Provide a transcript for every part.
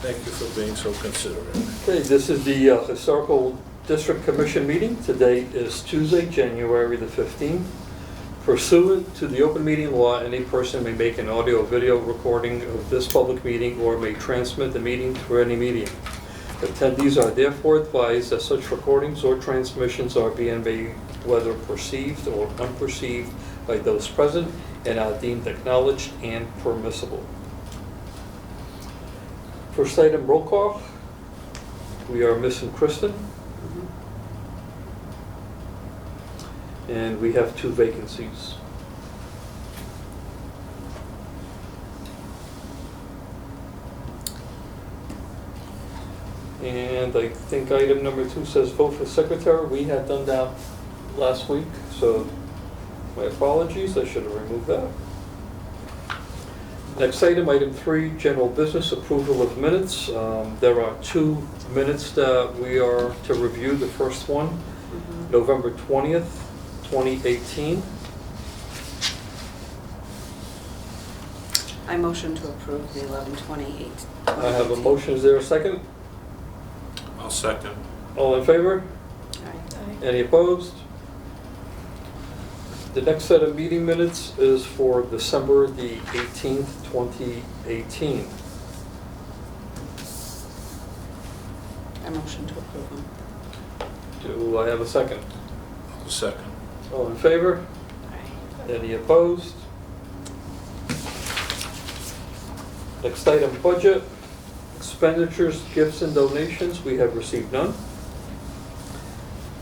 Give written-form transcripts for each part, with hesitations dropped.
Thank you for being so considerate. Okay, this is the Historical District Commission meeting. Today is Tuesday, January the 15th. Pursuant to the open meeting law, any person may make an audio or video recording of this public meeting or may transmit the meeting through any medium. Attendees are therefore advised that such recordings or transmissions are being made whether perceived or unperceived by those present and are deemed acknowledged and permissible. First item, roll call. We are missing Kristen. And we have 2 vacancies. And I think item number 2 says vote for secretary. We had done that last week, so my apologies, I should have removed that. Next item, item 3, general business, approval of minutes. There are 2 minutes that we are to review. The first one, November 20th, 2018. I motion to approve the 11/28. I have a motion, is there a second? I'll second. All in favor? Aye. Any opposed? The next set of meeting minutes is for December the 18th, 2018. I motion to approve them. Do I have a second? I'll second. All in favor? Aye. Any opposed? Next item, budget. Expenditures, gifts, and donations, we have received none.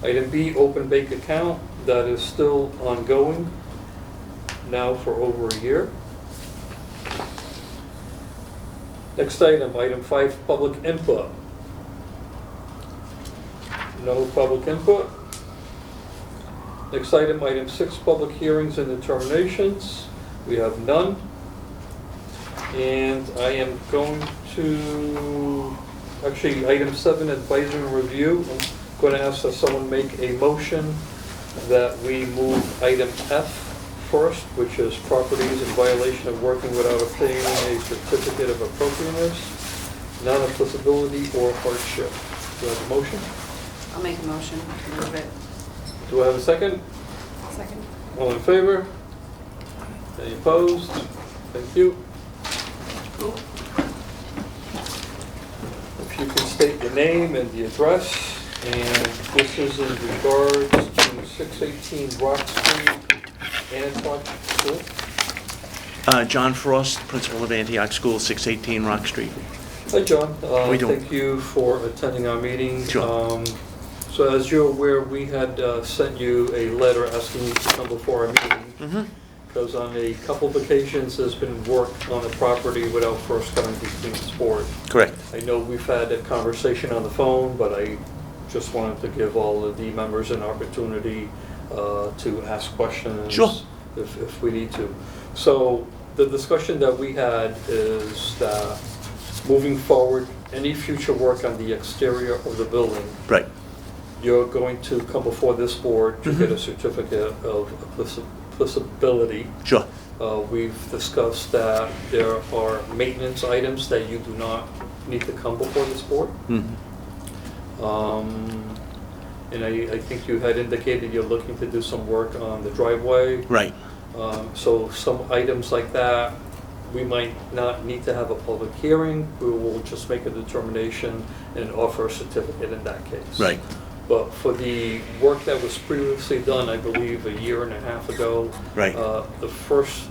Item B, open bank account, that is still ongoing, now for over a year. Next item, item 5, public input. No public input. Next item, item 6, public hearings and determinations, we have none. And I am going to, actually, item 7, advisory review. I'm going to ask that someone make a motion that we move item F first, which is properties in violation of working without obtaining a certificate of appropriateness, non-applicability, or hardship. Do I have a motion? I'll make a motion to move it. Do I have a second? Second. All in favor? Any opposed? Thank you. If you can state your name and the address, and this is in regards to 618 Rock Street, Antioch School. John Frost, principal of Antioch School, 618 Rock Street. Hi, John. How you doing? Thank you for attending our meeting. Sure. So as you're aware, we had sent you a letter asking you to come before our meeting. Because on a couple of occasions, there's been work on the property without first coming before this board. Correct. I know we've had a conversation on the phone, but I just wanted to give all of the members an opportunity to ask questions. Sure. If we need to. So the discussion that we had is that moving forward, any future work on the exterior of the building, Right. you're going to come before this board to get a certificate of applicability. Sure. We've discussed that there are maintenance items that you do not need to come before this board. And I think you had indicated you're looking to do some work on the driveway. Right. So some items like that, we might not need to have a public hearing. We will just make a determination and offer a certificate in that case. Right. But for the work that was previously done, I believe a year and a half ago, Right. The first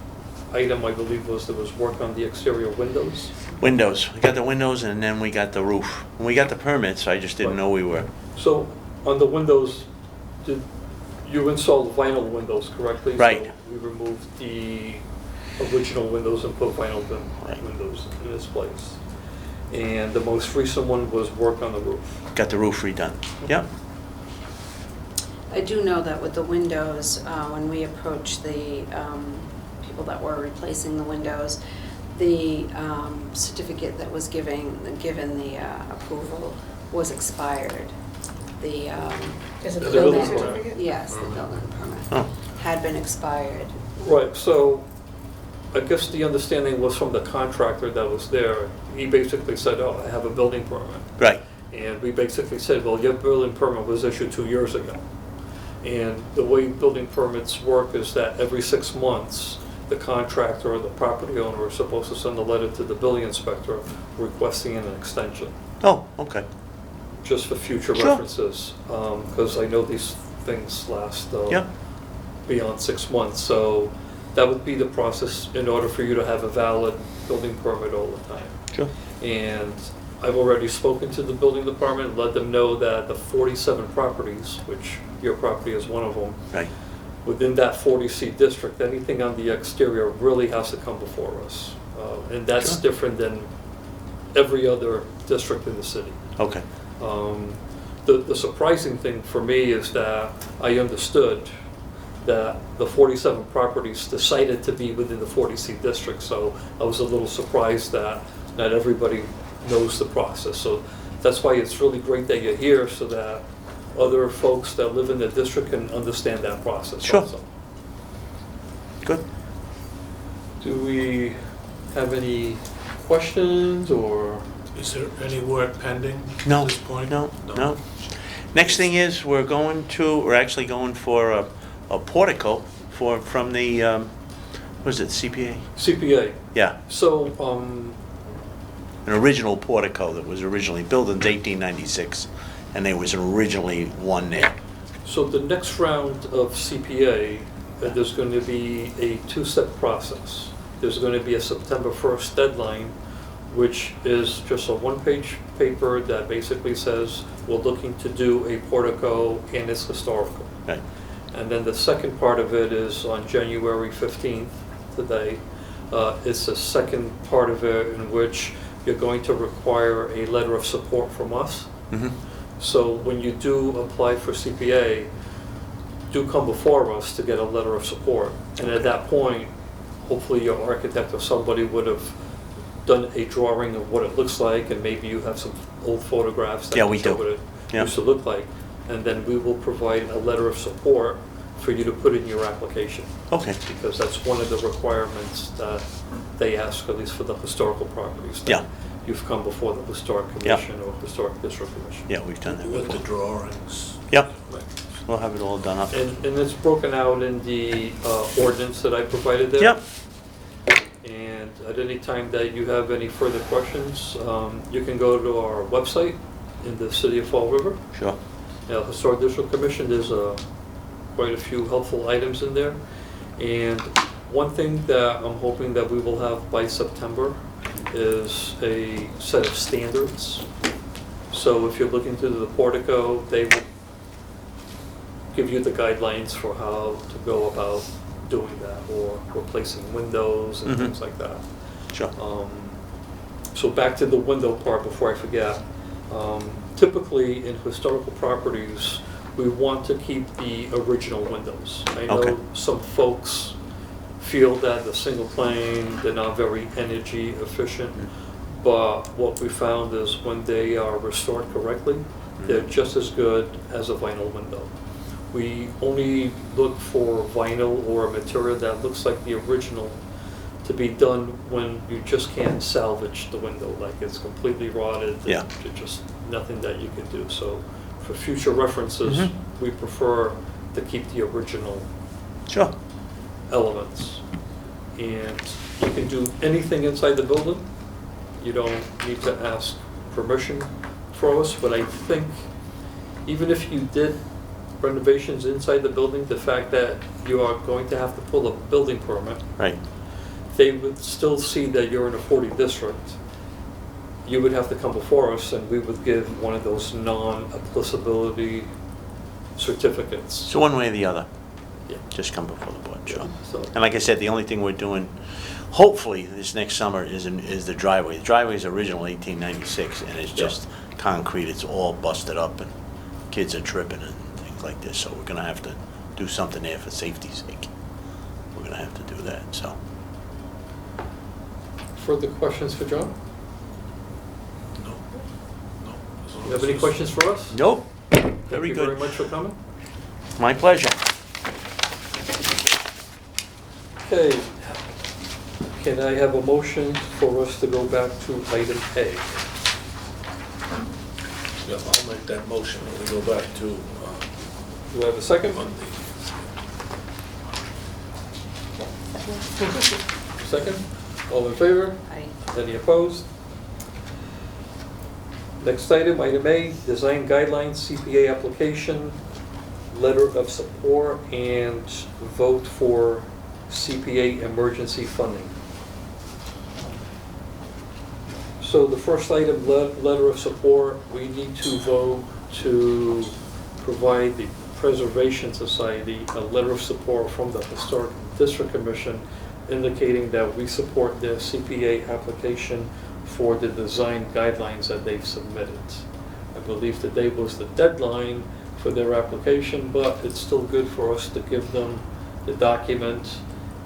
item, I believe, was there was work on the exterior windows. Windows. We got the windows and then we got the roof. When we got the permits, I just didn't know we were. So on the windows, did you installed vinyl windows correctly? Right. So we removed the original windows and put vinyl Right. windows in its place. And the most recent one was work on the roof. Got the roof redone. Yep. I do know that with the windows, when we approached the people that were replacing the windows, the certificate that was given the approval was expired. The Is it The the building building certificate? yes, the building permit Oh. had been expired. Right, so I guess the understanding was from the contractor that was there. He basically said, oh, I have a building permit. Right, And we basically said, well, your building permit was issued 2 years ago. And the way building permits work is that every 6 months, the contractor or the property owner is supposed to send a letter to the building inspector requesting an extension, oh, okay, just for future Sure. references. Because I know these things last yeah, beyond 6 months. So that would be the process in order for you to have a valid building permit all the time. sure, And I've already spoken to the building department, let them know that the 47 properties, which your property is one of them, right, within that 40C district, anything on the exterior really has to come before us. And that's Sure. different than every other district in the city. okay, The surprising thing for me is that I understood that the 47 properties decided to be within the 40C district, so I was a little surprised that not everybody knows the process. So that's why it's really great that you're here, so that other folks that live in the district can understand that process Sure. also. good. Do we have any questions, or? Is there any work pending No, at this point? no, no. Next thing is, we're actually going for a portico from the, what is it, CPA? CPA. Yeah, So, an original portico that was originally built in 1896, and there was originally one there. So the next round of CPA, there's going to be a two-step process. There's going to be a September 1st deadline, which is just a one-page paper that basically says, we're looking to do a portico and it's historical. Right, And then the second part of it is on January 15th, today. It's the second part of it in which you're going to require a letter of support from us. mm-hmm, So when you do apply for CPA, do come before us to get a letter of support. And at that point, hopefully your architect or somebody would have done a drawing of what it looks like, and maybe you have some old photographs that Yeah, we show do. what it Yeah. used to look like. And then we will provide a letter of support for you to put in your application, okay, because that's one of the requirements that they ask, at least for the historical properties. that Yeah. You've come before the Historic Yeah. Commission or Historic District Commission. yeah, we've done that With the before. drawings? Yep, we'll have it all done up. And it's broken out in the ordinance that I provided there. Yep, And at any time that you have any further questions, you can go to our website in the city of Fall River. sure, Historic District Commission, there's quite a few helpful items in there. And one thing that I'm hoping that we will have by September is a set of standards. So if you're looking to the portico, they will give you the guidelines for how to go about doing that, or replacing windows and Mhm. things like that. sure, So back to the window part before I forget. Typically in historical properties, we want to keep the original windows. I Okay. know some folks feel that the single pane, they're not very energy efficient, but what we found is when they are restored correctly, they're just as good as a vinyl window. We only look for vinyl or a material that looks like the original to be done when you just can't salvage the window, like it's completely rotted. Yeah. There's just nothing that you can do. So for future references, Mhm. we prefer to keep the original sure, elements. And you can do anything inside the building. You don't need to ask permission for us, but I think even if you did renovations inside the building, the fact that you are going to have to pull a building permit, right, they would still see that you're in a 40 district. You would have to come before us, and we would give one of those non-applicability certificates. so one way or the other, Yeah. just come before the board, sure. So, And like I said, the only thing we're doing, hopefully, this next summer is the driveway. The driveway is original 1896, and it's Yeah. just concrete, it's all busted up, and kids are tripping and things like this, so we're gonna have to do something there for safety's sake. We're gonna have to do that, so. further questions for John? No. No. As long You have as any it's- questions for us? Nope, Thank very you very good. much for coming. My pleasure. Okay. Can I have a motion for us to go back to item A? Yeah, I'll make that motion, and we go back to, Do I have a second? on the, Second? All in favor? I, Any opposed? Next item, item A, design guidelines, CPA application, letter of support, and vote for CPA emergency funding. So the first item, letter of support, we need to vote to provide the Preservation Society a letter of support from the Historic District Commission indicating that we support their CPA application for the design guidelines that they've submitted. I believe today was the deadline for their application, but it's still good for us to give them the document,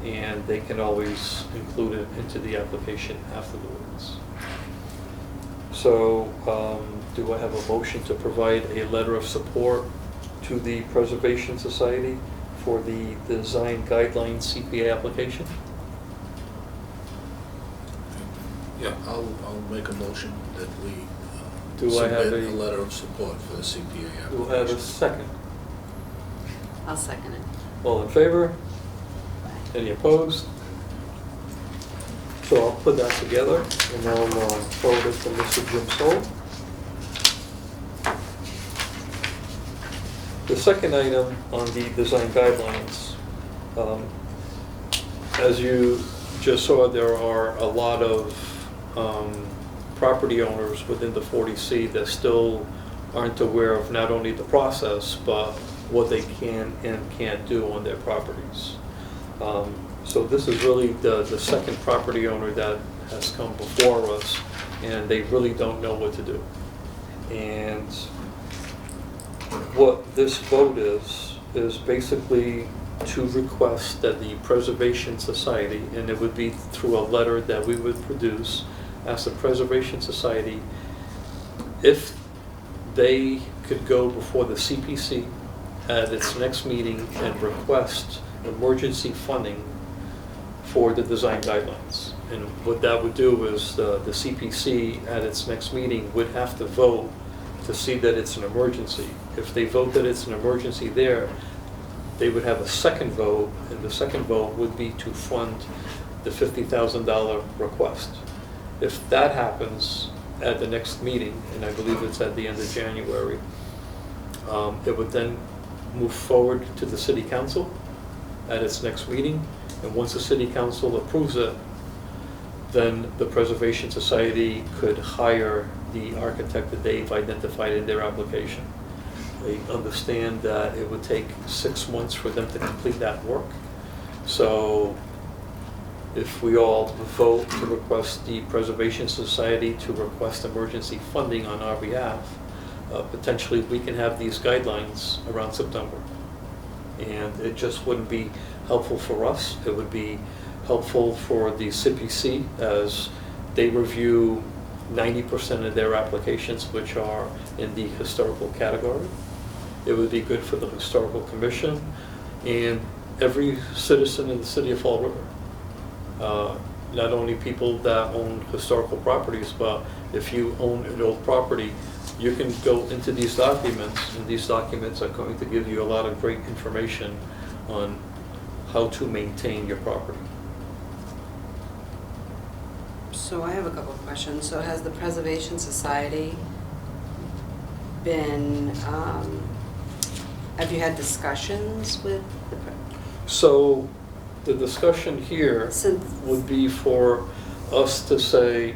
and they can always include it into the application afterwards. So, do I have a motion to provide a letter of support to the Preservation Society for the design guidelines CPA application? yeah, I'll make a motion that we Do I have submit a- a letter of support for the CPA application. Do I have a second? I'll second it. All in favor? Any opposed? So I'll put that together and I'll forward it to Mr. Jim Soul. The second item on the design guidelines, as you just saw, there are a lot of property owners within the 40C that still aren't aware of not only the process, but what they can and can't do on their properties. So this is really the second property owner that has come before us, and they really don't know what to do. And what this vote is basically to request that the Preservation Society, and it would be through a letter that we would produce, ask the Preservation Society if they could go before the CPC at its next meeting and request emergency funding for the design guidelines. And what that would do is the CPC at its next meeting would have to vote to see that it's an emergency. If they vote that it's an emergency there, they would have a second vote, and the second vote would be to fund the $50,000 request. If that happens at the next meeting, and I believe it's at the end of January, it would then move forward to the city council at its next meeting, and once the city council approves it, then the Preservation Society could hire the architect that they've identified in their application. They understand that it would take 6 months for them to complete that work. So if we all vote to request the Preservation Society to request emergency funding on our behalf, potentially we can have these guidelines around September. And it just wouldn't be helpful for us. It would be helpful for the CPC as they review 90% of their applications, which are in the historical category. It would be good for the Historical Commission and every citizen in the city of Fall River. Not only people that own historical properties, but if you own an old property, you can go into these documents, and these documents are going to give you a lot of great information on how to maintain your property. So I have a couple of questions. So has the Preservation Society been, have you had discussions with the, So the discussion here since, would be for us to say,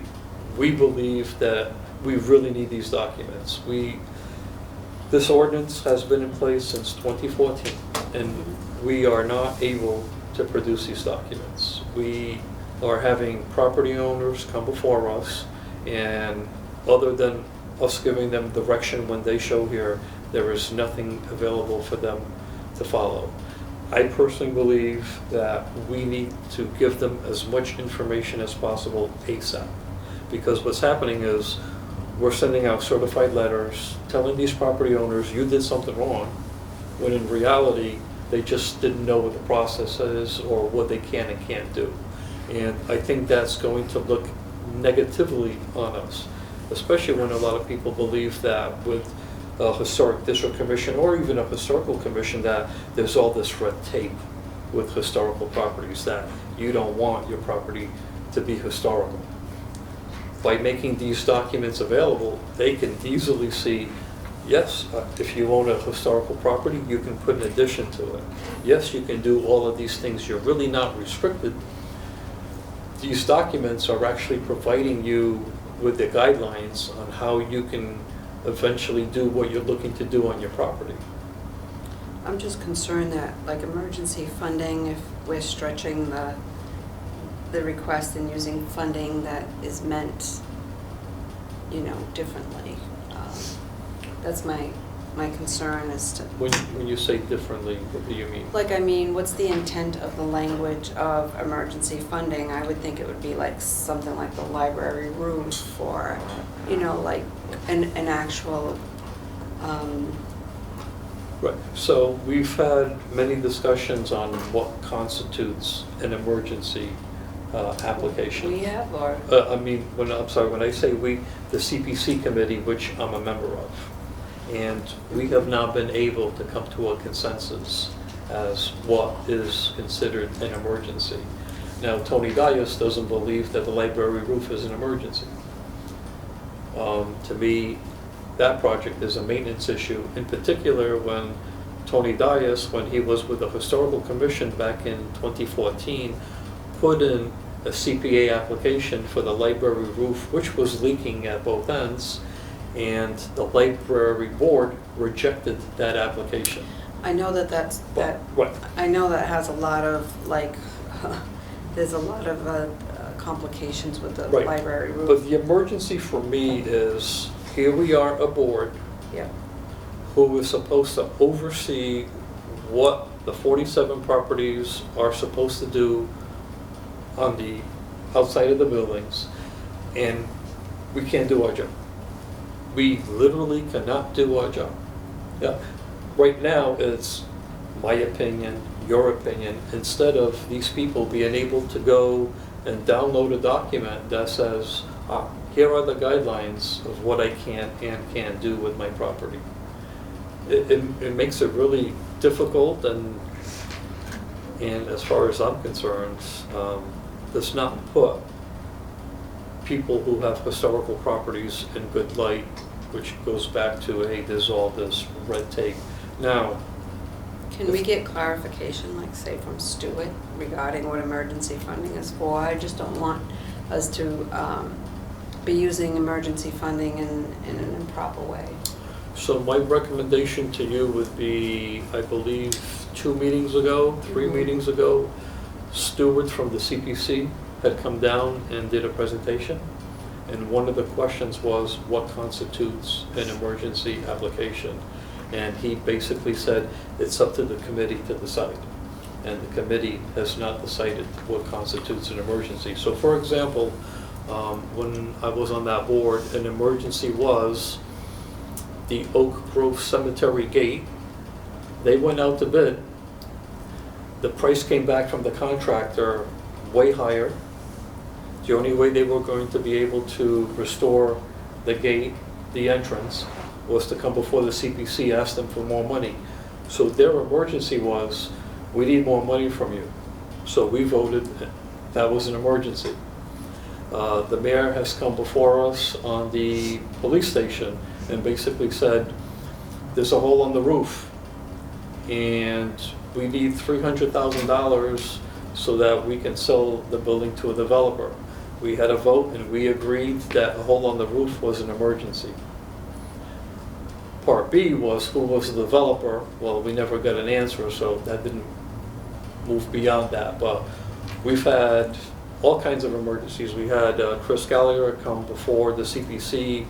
we believe that we really need these documents. This ordinance has been in place since 2014, and we are not able to produce these documents. We are having property owners come before us, and other than us giving them direction when they show here, there is nothing available for them to follow. I personally believe that we need to give them as much information as possible ASAP, because what's happening is we're sending out certified letters telling these property owners you did something wrong, when in reality they just didn't know what the process is or what they can and can't do. And I think that's going to look negatively on us, especially when a lot of people believe that with a historic district commission or even a historical commission that there's all this red tape with historical properties, that you don't want your property to be historical. By making these documents available, they can easily see, yes, if you own a historical property, you can put an addition to it. Yes, you can do all of these things. You're really not restricted. These documents are actually providing you with the guidelines on how you can eventually do what you're looking to do on your property. I'm just concerned that, like, emergency funding, if we're stretching the request and using funding that is meant, you know, differently. That's my concern as to, When you say differently, what do you mean? like, I mean, what's the intent of the language of emergency funding? I would think it would be like something like the library roof, or, you know, like an actual, Right, so we've had many discussions on what constitutes an emergency application. we have, or, When I say we, the CPC committee, which I'm a member of, and we have now been able to come to a consensus as what is considered an emergency. Now, Tony Dias doesn't believe that the library roof is an emergency. To me, that project is a maintenance issue, in particular when Tony Dias, when he was with the Historical Commission back in 2014, put in a CPA application for the library roof, which was leaking at both ends, and the library board rejected that application. I know that Right. I know that has a lot of, like, there's a lot of complications with the Right. library roof. But the emergency for me is, here we are, a board Yeah. who is supposed to oversee what the 47 properties are supposed to do on the outside of the buildings, and we can't do our job. We literally cannot do our job. Yeah. Right now, it's my opinion, your opinion, instead of these people being able to go and download a document that says, here are the guidelines of what I can and can't do with my property. It makes it really difficult, and as far as I'm concerned, does not put people who have historical properties in good light, which goes back to, hey, there's all this red tape. Now, Can we get clarification, like, say, from Stuart regarding what emergency funding is for? I just don't want us to be using emergency funding in an improper way. so my recommendation to you would be, I believe, 2 meetings ago, 3 meetings ago, Stewart from the CPC had come down and did a presentation. And one of the questions was, what constitutes an emergency application? And he basically said, it's up to the committee to decide. And the committee has not decided what constitutes an emergency. So for example, when I was on that board, an emergency was the Oak Grove Cemetery gate. They went out to bid. The price came back from the contractor way higher. The only way they were going to be able to restore the gate, the entrance, was to come before the CPC, ask them for more money. So their emergency was, we need more money from you. So we voted that was an emergency. The mayor has come before us on the police station and basically said, there's a hole on the roof and we need $300,000 so that we can sell the building to a developer. We had a vote and we agreed that a hole on the roof was an emergency. Part B was, who was the developer? Well, we never got an answer, so that didn't move beyond that. But we've had all kinds of emergencies. We had Chris Gallagher come before the CPC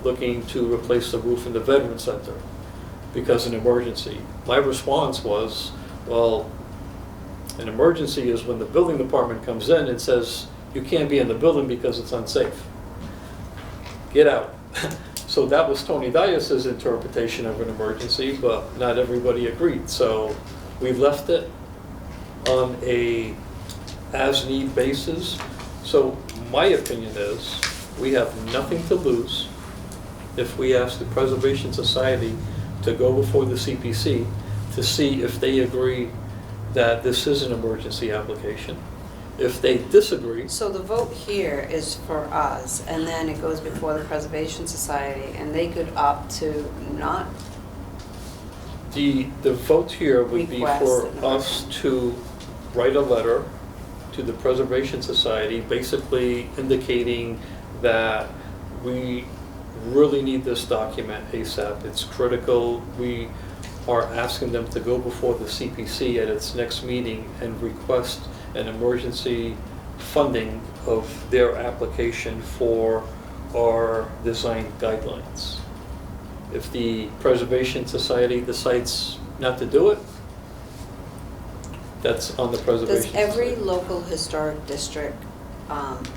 looking to replace the roof in the Veterans Center because of an emergency. My response was, well, an emergency is when the building department comes in and says, you can't be in the building because it's unsafe. Get out. So that was Tony Dias's interpretation of an emergency, but not everybody agreed. So we left it on a as-need basis. So my opinion is, we have nothing to lose if we ask the Preservation Society to go before the CPC to see if they agree that this is an emergency application. If they disagree, So the vote here is for us, and then it goes before the Preservation Society, and they could opt to not, the vote here would be Request for an us to write a letter to the Preservation Society, basically indicating that we really need this document ASAP. It's critical. We are asking them to go before the CPC at its next meeting and request an emergency funding of their application for our design guidelines. If the Preservation Society decides not to do it, that's on the Preservation does Society. every local historic district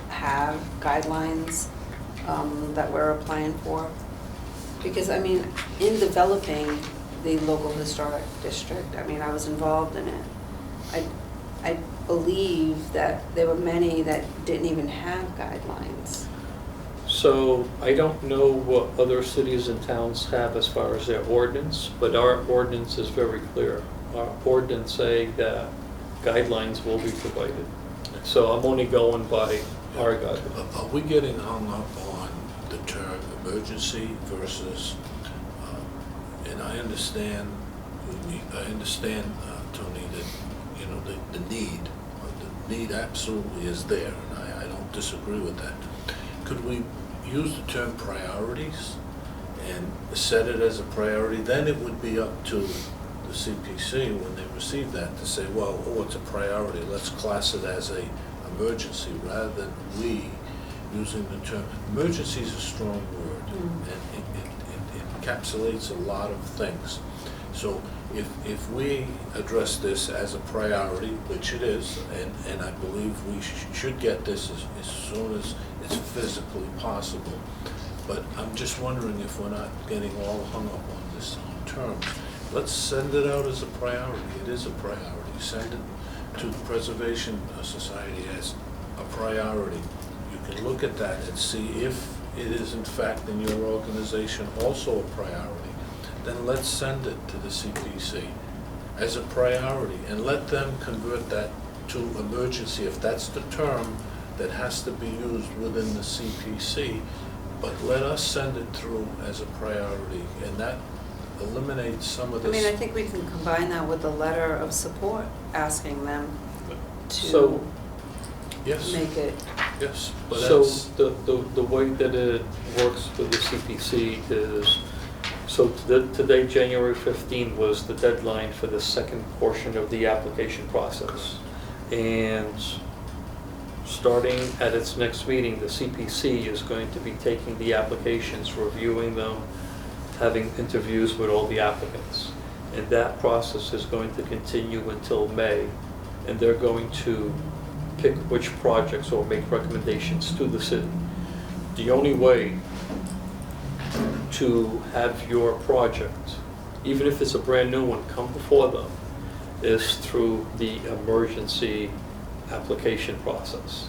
have guidelines that we're applying for? Because, I mean, in developing the local historic district, I mean, I was involved in it. I believe that there were many that didn't even have guidelines. So I don't know what other cities and towns have as far as their ordinance, but our ordinance is very clear. Our ordinance say that guidelines will be provided. So I'm only going by our guidelines. Are we getting hung up on the term emergency versus, and I understand, Tony, that, you know, the need absolutely is there, and I don't disagree with that. Could we use the term priorities and set it as a priority? Then it would be up to the CPC when they receive that to say, well, oh, it's a priority, let's class it as a emergency, rather than we using the term. Emergency is a strong word, and it encapsulates a lot of things. So if we address this as a priority, which it is, and I believe we should get this as soon as it's physically possible, but I'm just wondering if we're not getting all hung up on this term. Let's send it out as a priority. It is a priority. Send it to the Preservation Society as a priority. You can look at that and see if it is in fact in your organization also a priority. Then let's send it to the CPC as a priority and let them convert that to emergency if that's the term that has to be used within the CPC. But let us send it through as a priority, and that eliminates some of I this. mean, I think we can combine that with a letter of support, asking them So, to Yes, make it, yes, but so that's, the way that it works with the CPC is, so today, January 15, was the deadline for the second portion of the application process. And starting at its next meeting, the CPC is going to be taking the applications, reviewing them, having interviews with all the applicants. And that process is going to continue until May, and they're going to pick which projects or make recommendations to the city. The only way to have your project, even if it's a brand new one, come before them, is through the emergency application process.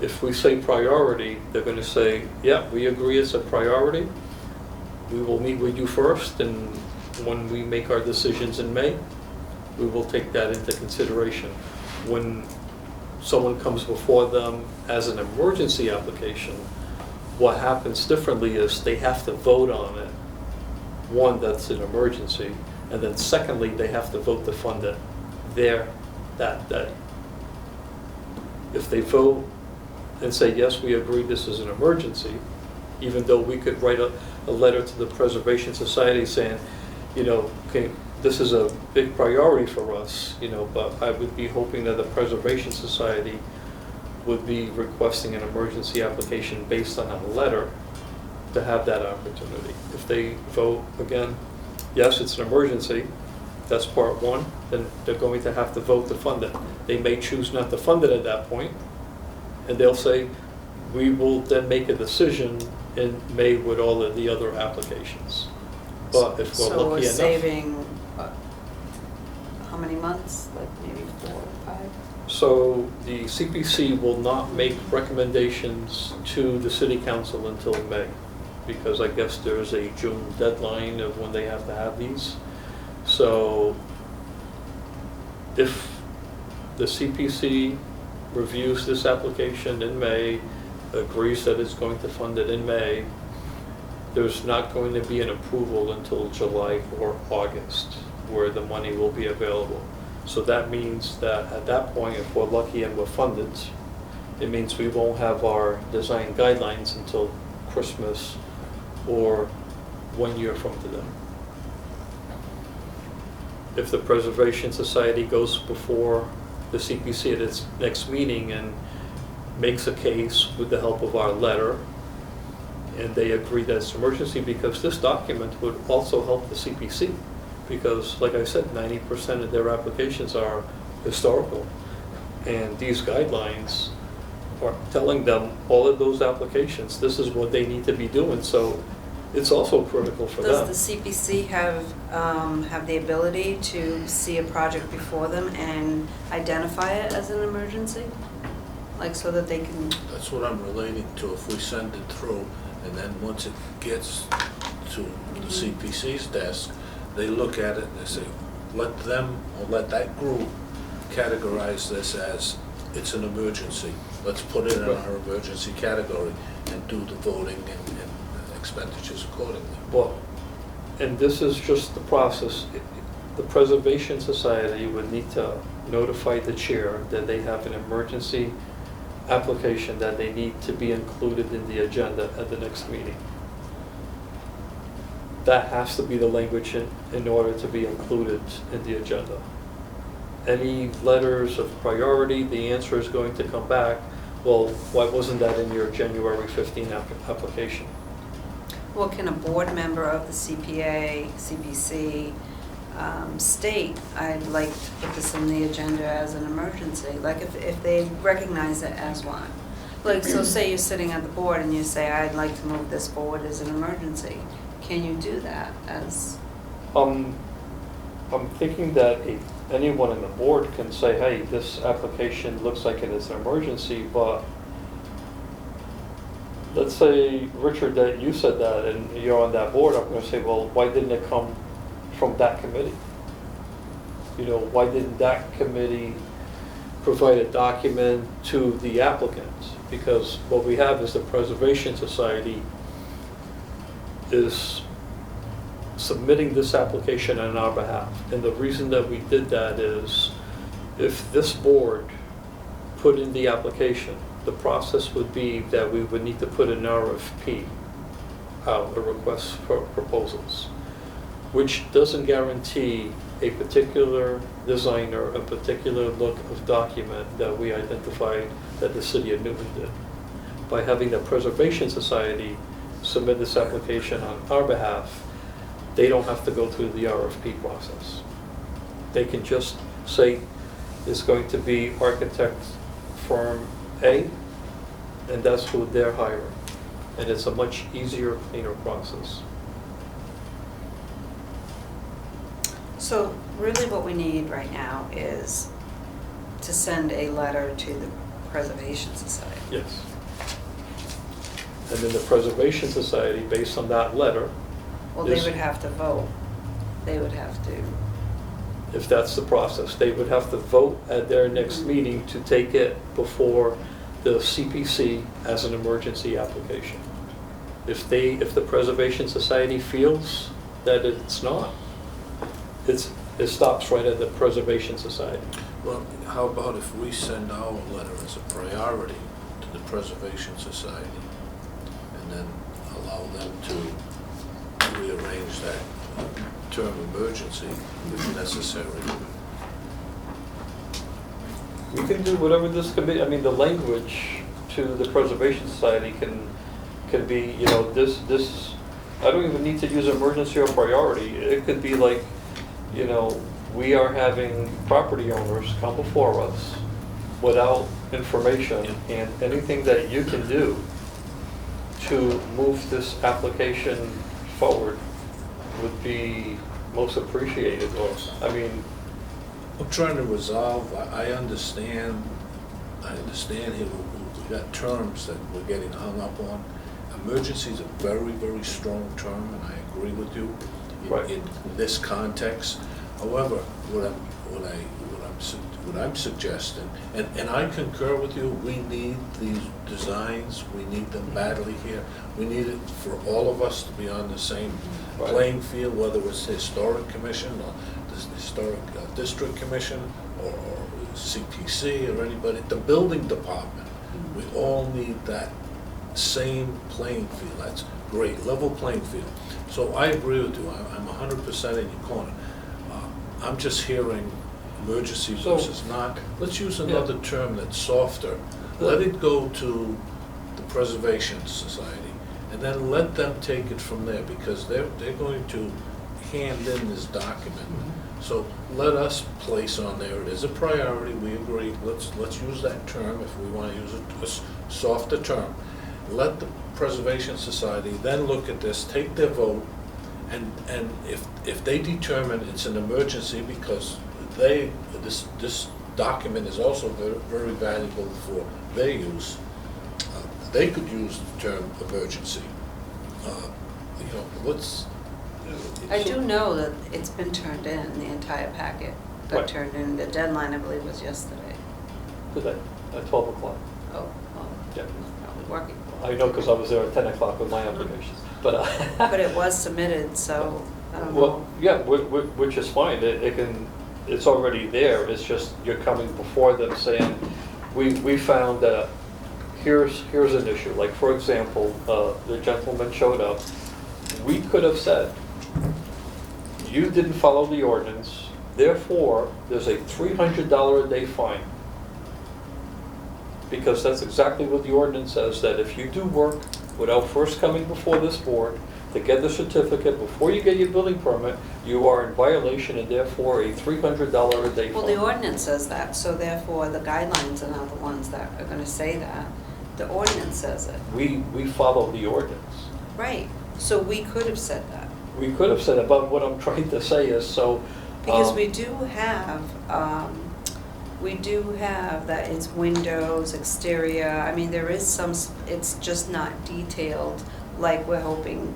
If we say priority, they're going to say, yeah, we agree it's a priority. We will meet with you first, and when we make our decisions in May, we will take that into consideration. When someone comes before them as an emergency application, what happens differently is they have to vote on it. One, that's an emergency, and then secondly, they have to vote to fund it there, that day. If they vote and say, yes, we agree this is an emergency, even though we could write a letter to the Preservation Society saying, you know, okay, this is a big priority for us, you know, but I would be hoping that the Preservation Society would be requesting an emergency application based on a letter to have that opportunity. If they vote again, yes, it's an emergency, that's part one, then they're going to have to vote to fund it. They may choose not to fund it at that point, and they'll say, we will then make a decision in May with all of the other applications. But if we're so we're lucky enough. saving, how many months? Like maybe 4 or 5? So the CPC will not make recommendations to the city council until May, because I guess there's a June deadline of when they have to have these. So if the CPC reviews this application in May, agrees that it's going to fund it in May, there's not going to be an approval until July or August, where the money will be available. So that means that at that point, if we're lucky and we're funded, it means we won't have our design guidelines until Christmas or 1 year from today. If the Preservation Society goes before the CPC at its next meeting and makes a case with the help of our letter, and they agree that it's emergency, because this document would also help the CPC, because like I said, 90% of their applications are historical, and these guidelines are telling them, all of those applications, this is what they need to be doing, so it's also critical for them. Does the CPC have the ability to see a project before them and identify it as an emergency? Like, so that they can, That's what I'm relating to. If we send it through, and then once it gets to the CPC's desk, they look at it and they say, let them, or let that group categorize this as, it's an emergency. Let's put it in our emergency category and do the voting and expenditures accordingly. Well, and this is just the process. The Preservation Society would need to notify the chair that they have an emergency application that they need to be included in the agenda at the next meeting. That has to be the language in order to be included in the agenda. Any letters of priority, the answer is going to come back, well, why wasn't that in your January 15 application? well, can a board member of the CPA, CPC state, I'd like to put this on the agenda as an emergency? Like if they recognize it as one. Like, so say you're sitting at the board and you say, I'd like to move this forward as an emergency. Can you do that as? I'm thinking that anyone on the board can say, hey, this application looks like it is an emergency, but let's say, Richard, that you said that and you're on that board, I'm going to say, well, why didn't it come from that committee? You know, why didn't that committee provide a document to the applicant? Because what we have is the Preservation Society is submitting this application on our behalf. And the reason that we did that is if this board put in the application, the process would be that we would need to put an RFP out, a request for proposals, which doesn't guarantee a particular designer, a particular look of document that we identified that the city of Newton did. By having the Preservation Society submit this application on our behalf, they don't have to go through the RFP process. They can just say it's going to be architect firm A, and that's who they're hiring. And it's a much easier, cleaner process. So really what we need right now is to send a letter to the Preservation Society. Yes. And then the Preservation Society, based on that letter, Well, they Yes. would have to vote. They would have to, if that's the process, they would have to vote at their next meeting to take it before the CPC as an emergency application. If the Preservation Society feels that it's not, it stops right at the Preservation Society. Well, how about if we send our letter as a priority to the Preservation Society and then allow them to rearrange that term emergency if necessary? We can do whatever this committee, I mean, the language to the Preservation Society can be, you know, this, I don't even need to use emergency or priority. It could be like, you know, we are having property owners come before us without information, and anything that you can do to move this application forward would be most appreciated. Or, I mean, I'm trying to resolve, I understand here, we got terms that we're getting hung up on. Emergency is a very, very strong term, and I agree with you Right. in this context. However, what I'm suggesting, and I concur with you, we need these designs, we need them badly here. We need it for all of us to be on the same Right. playing field, whether it's the Historic Commission or the Historic District Commission or CPC or anybody, the building department. We all need that same playing field. That's great, level playing field. So I agree with you, I'm 100% in your corner. I'm just hearing emergency So- versus not. Let's use another term that's softer. Let it go to the Preservation Society, and then let them take it from there, because they're going to hand in this document. So let us place on there, it is a priority, we agree, let's use that term if we want to use a softer term. Let the Preservation Society then look at this, take their vote, and if they determine it's an emergency because this document is also very, very valuable for their use, they could use the term emergency. I do know that it's been turned in, the entire packet got Right. turned in. The deadline, I believe, was yesterday. Today, at 12 o'clock. Oh, well, Yeah. probably working. I know because I was there at 10 o'clock with my applications, but. But it was submitted, so I don't Well, know. yeah, which is fine, it's already there, it's just you're coming before them saying, we found that here's an issue, like, for example, the gentleman showed up, we could have said, you didn't follow the ordinance, therefore, there's a $300 a day fine. Because that's exactly what the ordinance says, that if you do work without first coming before this board to get the certificate before you get your building permit, you are in violation and therefore a $300 a day fine. Well, the ordinance says that, so therefore the guidelines are not the ones that are gonna say that. The ordinance says it. We follow the ordinance. Right, so we could have said that. We could have said it, but what I'm trying to say is, so. Because um, we do have that it's windows, exterior, I mean, there is some, it's just not detailed like we're hoping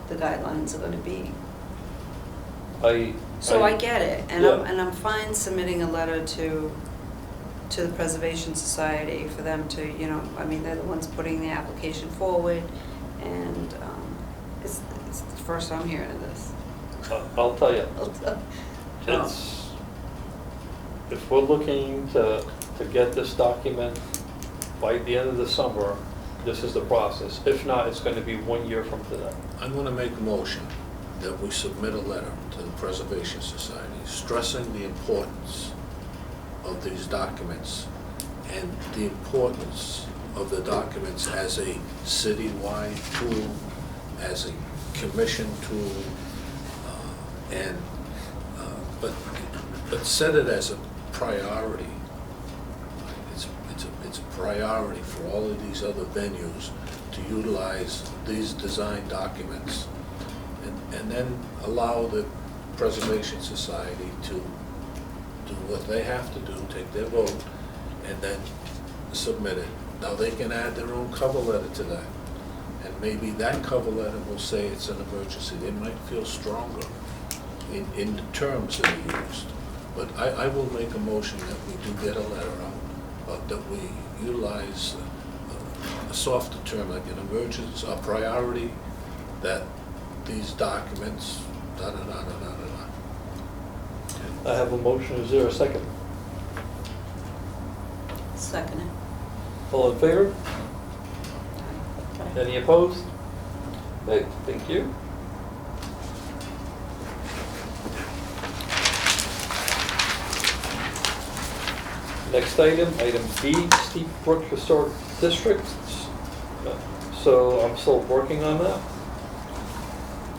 the guidelines are gonna be. So I get it, and Yeah. I'm fine submitting a letter to the Preservation Society for them to, I mean, they're the ones putting the application forward, and it's the first I'm hearing of this. I'll tell you, it's, if we're looking to get this document by the end of the summer, this is the process. If not, it's gonna be 1 year from today. I'm going to make a motion that we submit a letter to the Preservation Society stressing the importance of these documents and the importance of the documents as a citywide tool, as a commission tool, but set it as a priority. It's a priority for all of these other venues to utilize these design documents, and then allow the Preservation Society to do what they have to do, take their vote, and then submit it. Now, they can add their own cover letter to that, and maybe that cover letter will say it's an emergency. They might feel stronger in the terms that are used. But I will make a motion that we do get a letter out, that we utilize a softer term, like an emergency, a priority, that these documents, da-da-da-da-da-da. I have a motion, is there a second? Second it. All in favor? Any opposed? Okay, thank you. Next item, item B, Steep Brook Historic District. So I'm still working on that.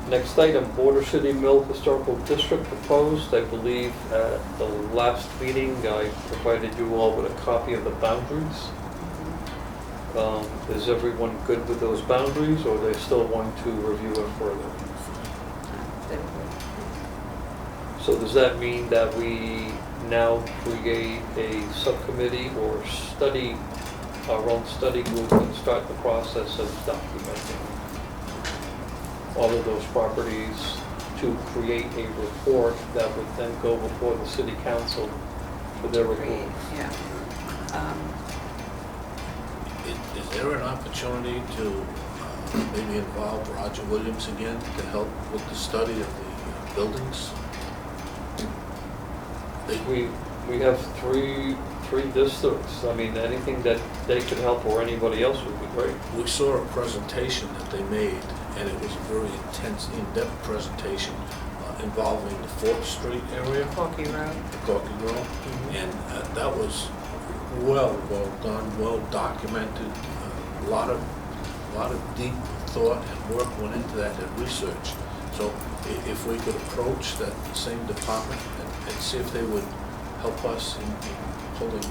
Next item, Border City Mill Historical District proposed. I believe at the last meeting, I provided you all with a copy of the boundaries. Is everyone good with those boundaries, or they still want to review it further? So does that mean that we now create a subcommittee or study, our own study group, and start the process of documenting all of those properties to create a report that would then go before the city council for their Great, review. yeah. Is there an opportunity to maybe involve Roger Williams again to help with the study of the buildings? We have three districts. I mean, anything that they could help or anybody else would be great. We saw a presentation that they made, and it was a very intense, in-depth presentation involving the 4th Street area, Corky Road. the Corky Road, and that was well done, well documented. A lot of deep thought and work went into that and research. So if we could approach that same department and see if they would help us in pulling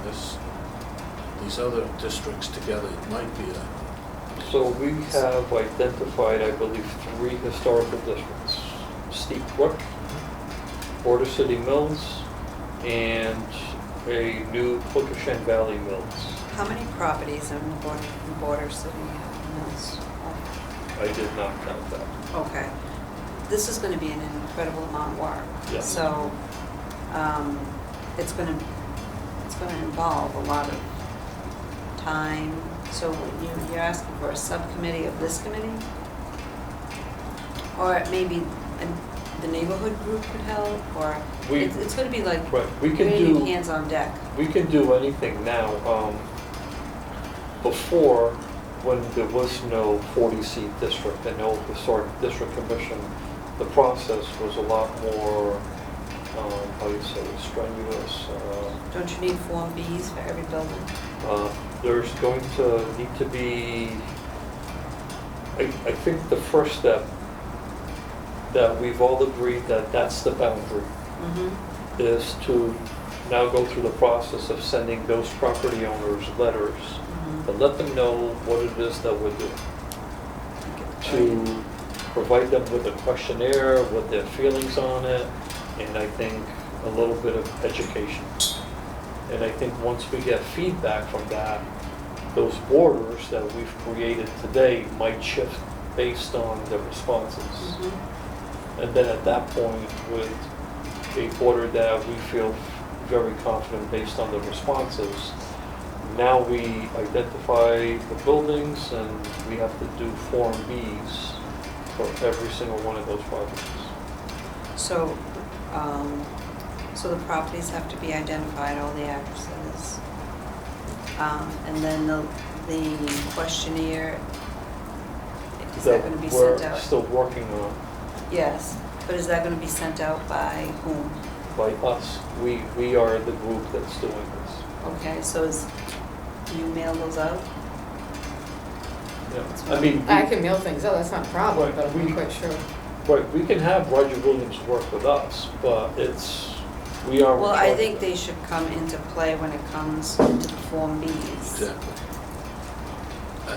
these other districts together, it might be a... So we have identified, I believe, 3 historical districts: Steep Brook, Border City Mills, and a new Quikasham Valley Mills. How many properties in the border city mills? I did not count that. Okay. This is gonna be an incredible amount of work. Yes. So, it's gonna involve a lot of time. So you're asking for a subcommittee of this committee? Or maybe the neighborhood group could help, or We- it's gonna be like Right, we can really do, hands on deck. we can do anything now. Before, when there was no 40-seat district and no historic district commission, the process was a lot more, how do you say, strenuous. Don't you need Form Bs for every building? There's going to need to be, I think the first step that we've all agreed that that's the boundary, Mm-hmm. is to now go through the process of sending those property owners letters to let them know what it is that we're doing, to provide them with a questionnaire, what their feelings on it, and I think a little bit of education. And I think once we get feedback from that, those borders that we've created today might shift based on the responses. Mm-hmm. And then at that point, with a border that we feel very confident based on the responses, now we identify the buildings and we have to do Form Bs for every single one of those properties. So, so the properties have to be identified, all the addresses. And then the questionnaire, is that gonna be sent We're out? still working on Yes, but is that gonna be sent out by whom? by us. We are the group that's doing this. Okay, so do you mail those out? Yeah. I mean, I can mail things out, that's not a problem, Right, but I'm we- not quite sure. right, we can have Roger Williams work with us, but we are. in Well, I charge think of they it. should come into play when it comes to the Form Bs. Exactly.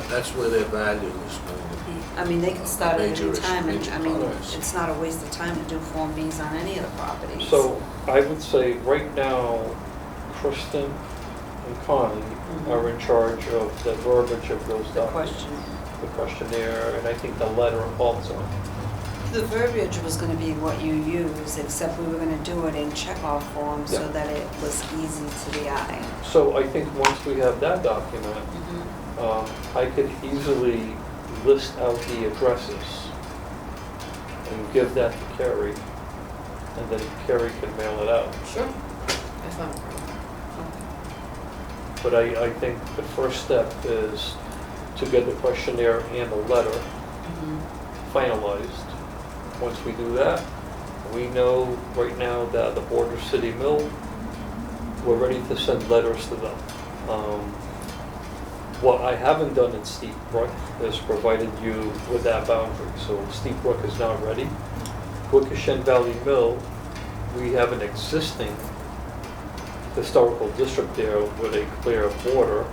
That's where their value is going to be. I mean, they can start at Major any issue, time, and major I mean, progress. it's not a waste of time to do Form Bs on any of the properties. So I would say right now, Kristen and Connie are in charge of the verbiage of those The documents. question, The questionnaire, and I think the letter also. the verbiage was gonna be what you use, except we were gonna do it in checkoff form so Yeah. that it was easy to the eye. So I think once we have that document, I could easily list out the addresses and give that to Carrie, and then Carrie can mail it out. Sure. That's not a problem. But I think the first step is to get the questionnaire and the letter finalized. Once we do that, we know right now that the Border City Mill, we're ready to send letters to them. What I haven't done in Steep Brook is provided you with that boundary. So Steep Brook is not ready. Quikasham Valley Mill, we have an existing historical district there with a clear border.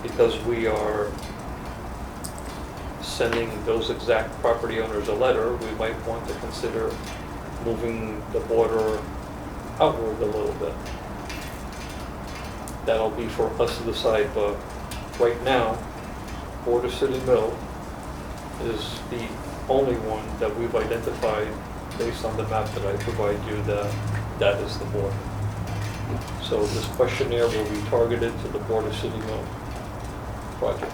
Because we are sending those exact property owners a letter, we might want to consider moving the border outward a little bit. That'll be for us to decide, but right now, Border City Mill is the only one that we've identified based on the map that I provide you that is the border. So this questionnaire will be targeted to the Border City Mill project.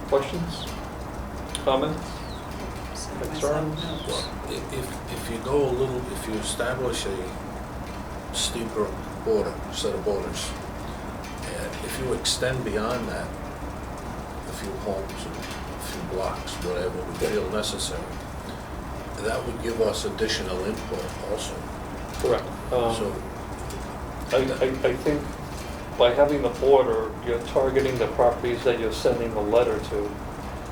Questions? Comments? Send Concerns? myself notes. If you go a little, if you establish a steeper border, set of borders, and if you extend beyond that, a few homes, a few blocks, whatever we feel necessary, that would give us additional input also. Correct. So, I think by having the border, you're targeting the properties that you're sending a letter to.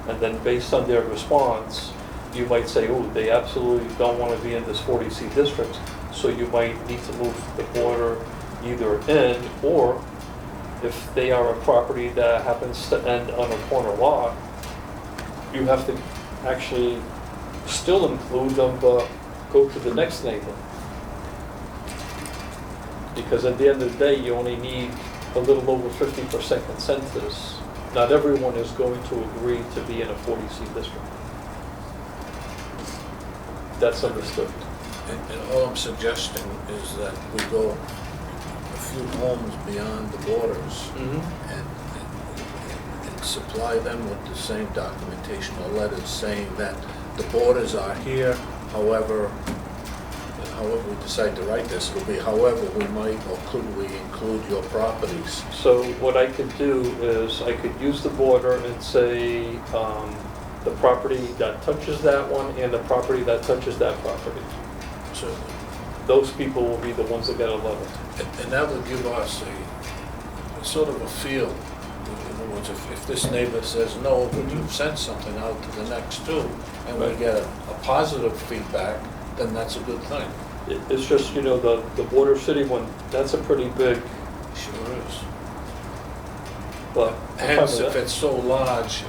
And then based on their response, you might say, oh, they absolutely don't want to be in this 40C district. So you might need to move the border either in, or if they are a property that happens to end on a corner lot, you have to actually still include them, but go to the next neighbor. Because at the end of the day, you only need a little over 50% consensus. Not everyone is going to agree to be in a 40C district. That's understood. and all I'm suggesting is that we go a few homes beyond the borders and supply them with the same documentation or letters saying that the borders are here, however we decide to write this, it'll be however we might or could we include your properties. So what I could do is I could use the border and say the property that touches that one and the property that touches that property. So, Those people will be the ones that get a letter. and that would give us a sort of a feel. In other words, if this neighbor says no, but you've sent something out to the next two, and we Right. get a positive feedback, then that's a good thing. It's just, you know, the Border City one, that's a pretty big, Sure is. but. Hence, if it's so large,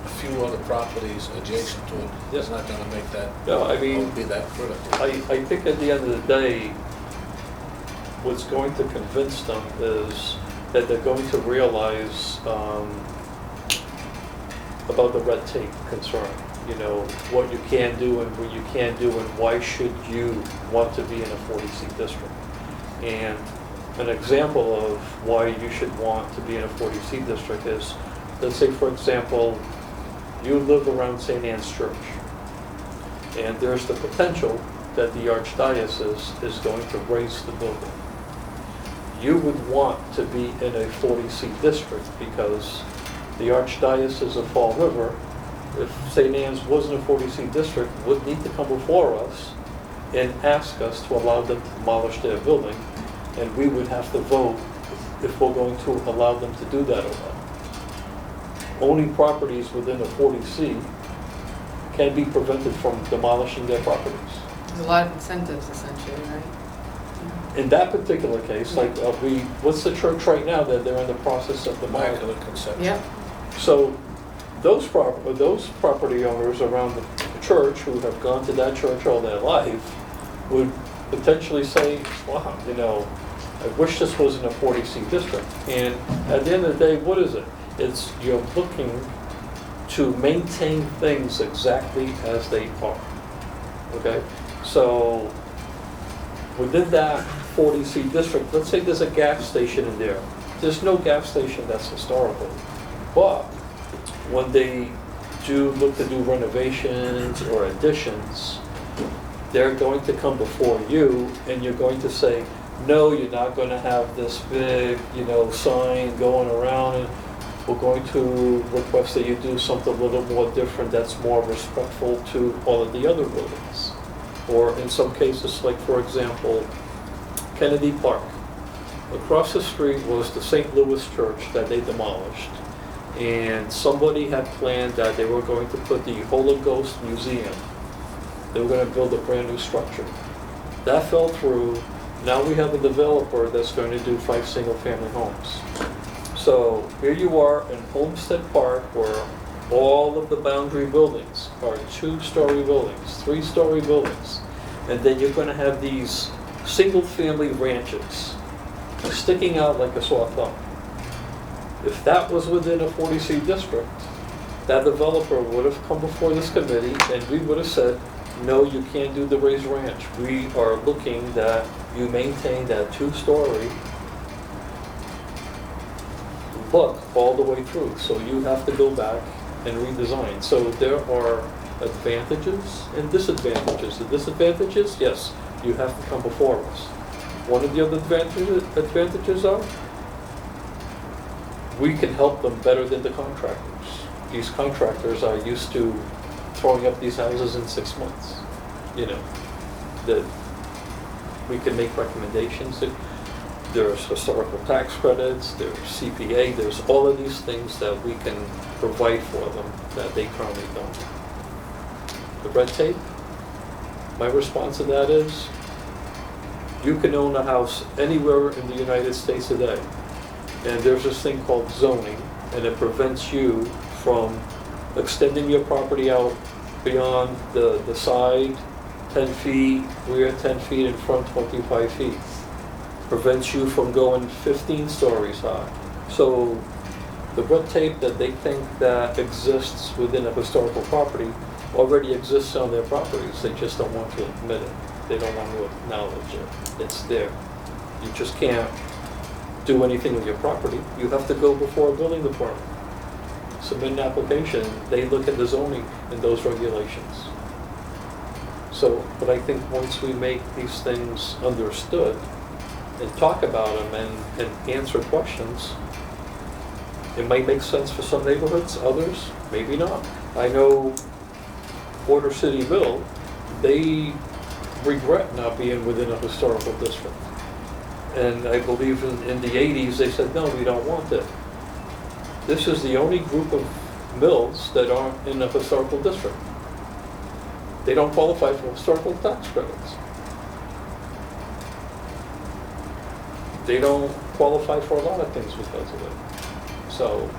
a few other properties adjacent to it, it's not gonna make that, No, I mean, won't be that critical. I think at the end of the day, what's going to convince them is that they're going to realize about the red tape concern. You know, what you can do and what you can't do, and why should you want to be in a 40C district. And an example of why you should want to be in a 40C district is, let's say, for example, you live around St. Anne's Church, and there's the potential that the Archdiocese is going to raise the building. You would want to be in a 40C district because the Archdiocese of Fall River, if St. Anne's wasn't a 40C district, would need to come before us and ask us to allow them to demolish their building, and we would have to vote if we're going to allow them to do that or not. Only properties within a 40C can be prevented from demolishing their properties. There's a lot of incentives essentially, right? In that particular case, like what's the church right now that they're in the process of demolishing? Immaculate Conception. Yep. So those property owners around the church who have gone to that church all their life would potentially say, wow, you know, I wish this wasn't a 40C district. And at the end of the day, what is it? It's you're looking to maintain things exactly as they are. Okay? So within that 40C district, let's say there's a gas station in there. There's no gas station that's historical. But when they do look to do renovations or additions, they're going to come before you and you're going to say, no, you're not going to have this big, you know, sign going around, and we're going to request that you do something a little more different that's more respectful to all of the other buildings. Or in some cases, like for example, Kennedy Park. Across the street was the St. Louis Church that they demolished. And somebody had planned that they were going to put the Holy Ghost Museum. They were going to build a brand new structure. That fell through. Now we have a developer that's going to do 5 single-family homes. So here you are in Homestead Park, where all of the boundary buildings are 2-story buildings, 3-story buildings. And then you're gonna have these single-family ranches sticking out like a sore thumb. If that was within a 40C district, that developer would have come before this committee and we would have said, no, you can't do the raised ranch. We are looking that you maintain that 2-story look all the way through. So you have to go back and redesign. So there are advantages and disadvantages. The disadvantages, yes, you have to come before us. One of the other advantages are we can help them better than the contractors. These contractors are used to throwing up these houses in 6 months. You know, that we can make recommendations. There's historical tax credits, there's CPA, there's all of these things that we can provide for them that they currently don't. The red tape, my response to that is, you can own a house anywhere in the United States today, and there's this thing called zoning, and it prevents you from extending your property out beyond the side 10 feet, rear 10 feet, in front 25 feet. Prevents you from going 15 stories high. So the red tape that they think that exists within a historical property already exists on their properties. They just don't want to admit it. They don't want to acknowledge it. It's there. You just can't do anything with your property. You have to go before a building department. Submit an application. They look at the zoning and those regulations. So, but I think once we make these things understood and talk about them and answer questions, it might make sense for some neighborhoods, others, maybe not. I know Border City Mill, they regret not being within a historical district. And I believe in the 80s, they said, no, we don't want it. This is the only group of mills that aren't in a historical district. They don't qualify for historical tax credits. They don't qualify for a lot of things because of it. So,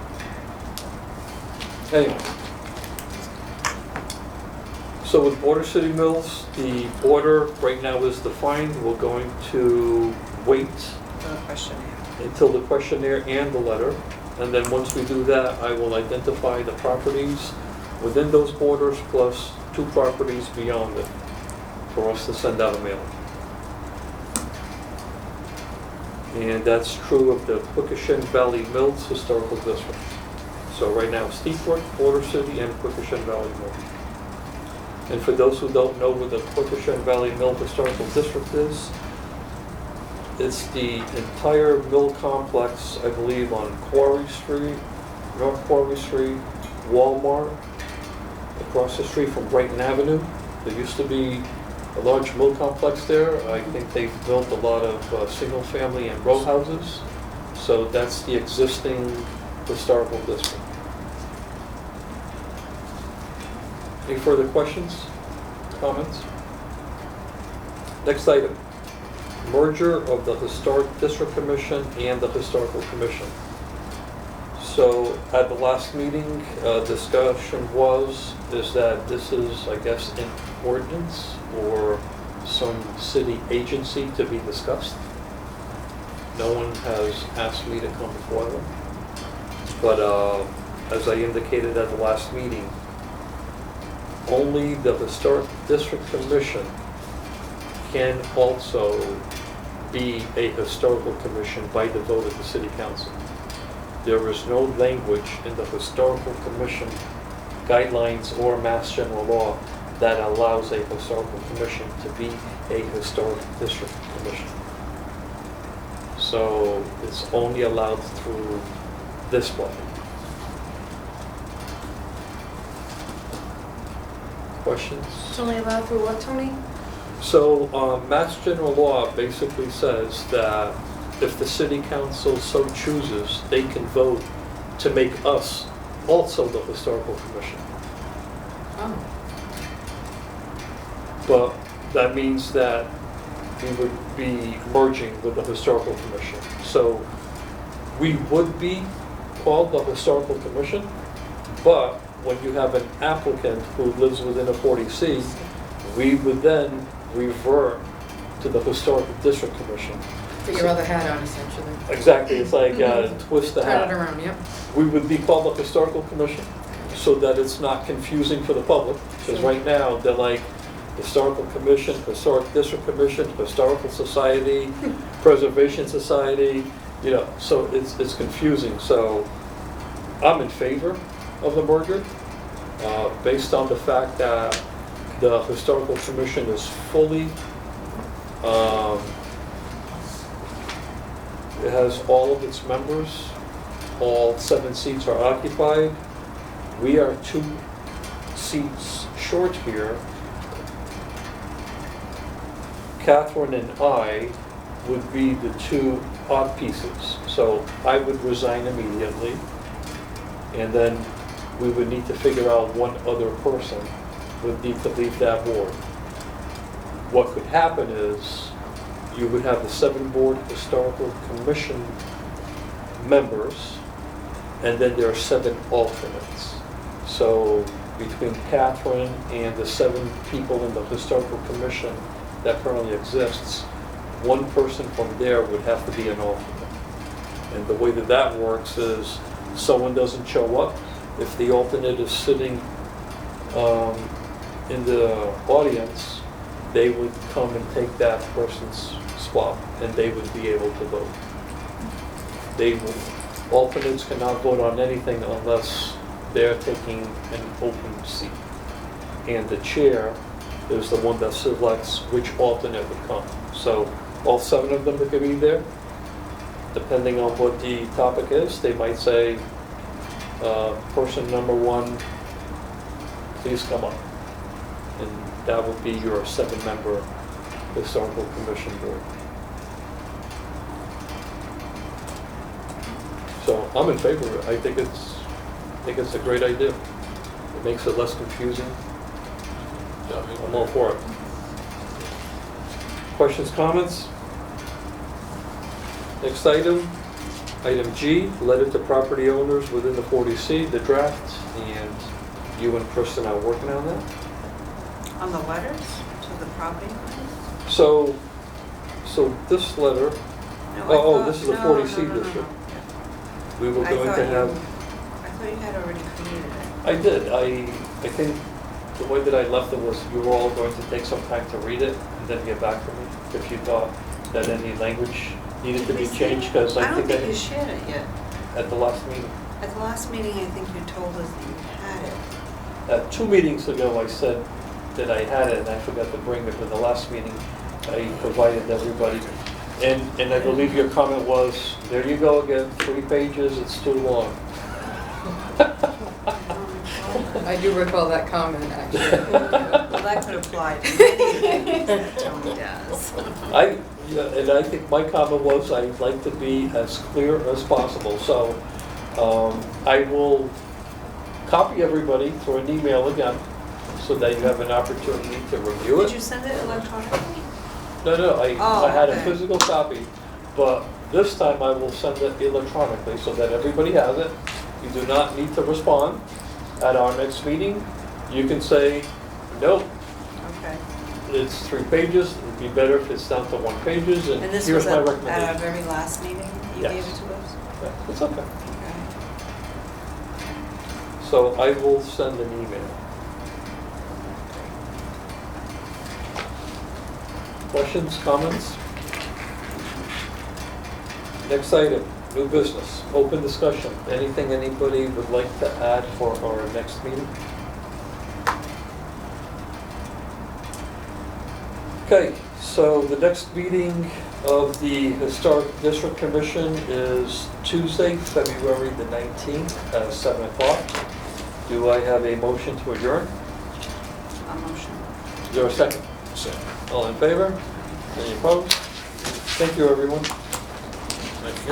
anyway. So with Border City Mills, the order right now is defined. We're going to wait The questionnaire. until the questionnaire and the letter. And then once we do that, I will identify the properties within those borders plus 2 properties beyond it for us to send out a mailing. And that's true of the Quikasham Valley Mills Historical District. So right now, Steepwood, Border City, and Quikasham Valley Mill. And for those who don't know what the Quikasham Valley Mill Historical District is, it's the entire mill complex, I believe, on Quarry Street, North Quarry Street, Walmart, across the street from Brighton Avenue. There used to be a large mill complex there. I think they've built a lot of single-family and row houses. So that's the existing historical district. Any further questions, comments? Next item, merger of the Historic District Commission and the Historical Commission. So at the last meeting, discussion is that this is, I guess, an ordinance or some city agency to be discussed. No one has asked me to come before them. But as I indicated at the last meeting, only the Historic District Commission can also be a historical commission by the vote of the City Council. There is no language in the Historical Commission guidelines or Mass General Law that allows a historical commission to be a historic district commission. So it's only allowed through this body. Questions? It's only allowed through what, Tony? So Mass General Law basically says that if the City Council so chooses, they can vote to make us also the Historical Commission. Oh. But that means that we would be merging with the Historical Commission. So we would be called the Historical Commission, but when you have an applicant who lives within a 40C, we would then revert to the Historical District Commission. Put your other hat on essentially. Exactly, it's like twist the Turn it hat. around, yep. We would be called the Historical Commission, so that it's not confusing for the public. Because Sure. right now, they're like Historical Commission, Historic District Commission, Historical Society, Preservation Society, you know, so it's confusing. So I'm in favor of the merger, based on the fact that the Historical Commission is fully, it has all of its members, all 7 seats are occupied. We are 2 seats short here. Catherine and I would be the 2 odd pieces. So I would resign immediately, and then we would need to figure out one other person would need to leave that board. What could happen is you would have the 7 board historical commission members, and then there are 7 alternates. So between Catherine and the 7 people in the historical commission that currently exists, one person from there would have to be an alternate. And the way that that works is someone doesn't show up. If the alternate is sitting in the audience, they would come and take that person's spot, and they would be able to vote. Alternates cannot vote on anything unless they're taking an open seat. And the chair is the one that selects which alternate would come. So all 7 of them that could be there, depending on what the topic is, they might say, person number 1, please come up. And that would be your 7-member historical commission board. So I'm in favor of it. I think it's a great idea. It makes it less confusing. I'm all for it. Questions, comments? Next item, item G, letter to property owners within the 40C, the draft, and you and Kristen are working on that. On the letters to the property owners? So this letter, No, I oh, thought- this is a no, 40C no, no, no, no. district. We were I going thought to you- have, I thought you had already created it. I did, I think the way that I left it was you were all going to take some time to read it and then get back to me if you thought that any language needed to be changed, because I I don't think think you I, shared it yet. at the last meeting. At the last meeting, I think you told us that you had it. 2 meetings ago, I said that I had it, and I forgot to bring it, but the last meeting, I provided everybody. And I believe your comment was, there you go again, 3 pages, it's too long. I do recall that comment, actually. Well, that could apply to many things that Tony does. And I think my comment was, I'd like to be as clear as possible, so I will copy everybody through an email again, so that you have an opportunity to review it. Did you send it electronically? No, Oh, I had a okay. physical copy, but this time I will send it electronically so that everybody has it. You do not need to respond. At our next meeting, you can say, nope, Okay. it's 3 pages, it'd be better if it's down to 1 pages, and And this here's was my at our recommendation. very last meeting that you gave Yes. it to us? Yeah, it's okay. Okay. So I will send an email. Questions, comments? Next item, new business, open discussion. Anything anybody would like to add for our next meeting? Okay, so the next meeting of the Historic District Commission is Tuesday, February the 19th at 7 o'clock. Do I have a motion to adjourn? A motion. Is there a second? All in favor? Any opposed? Thank you, everyone. Thank you.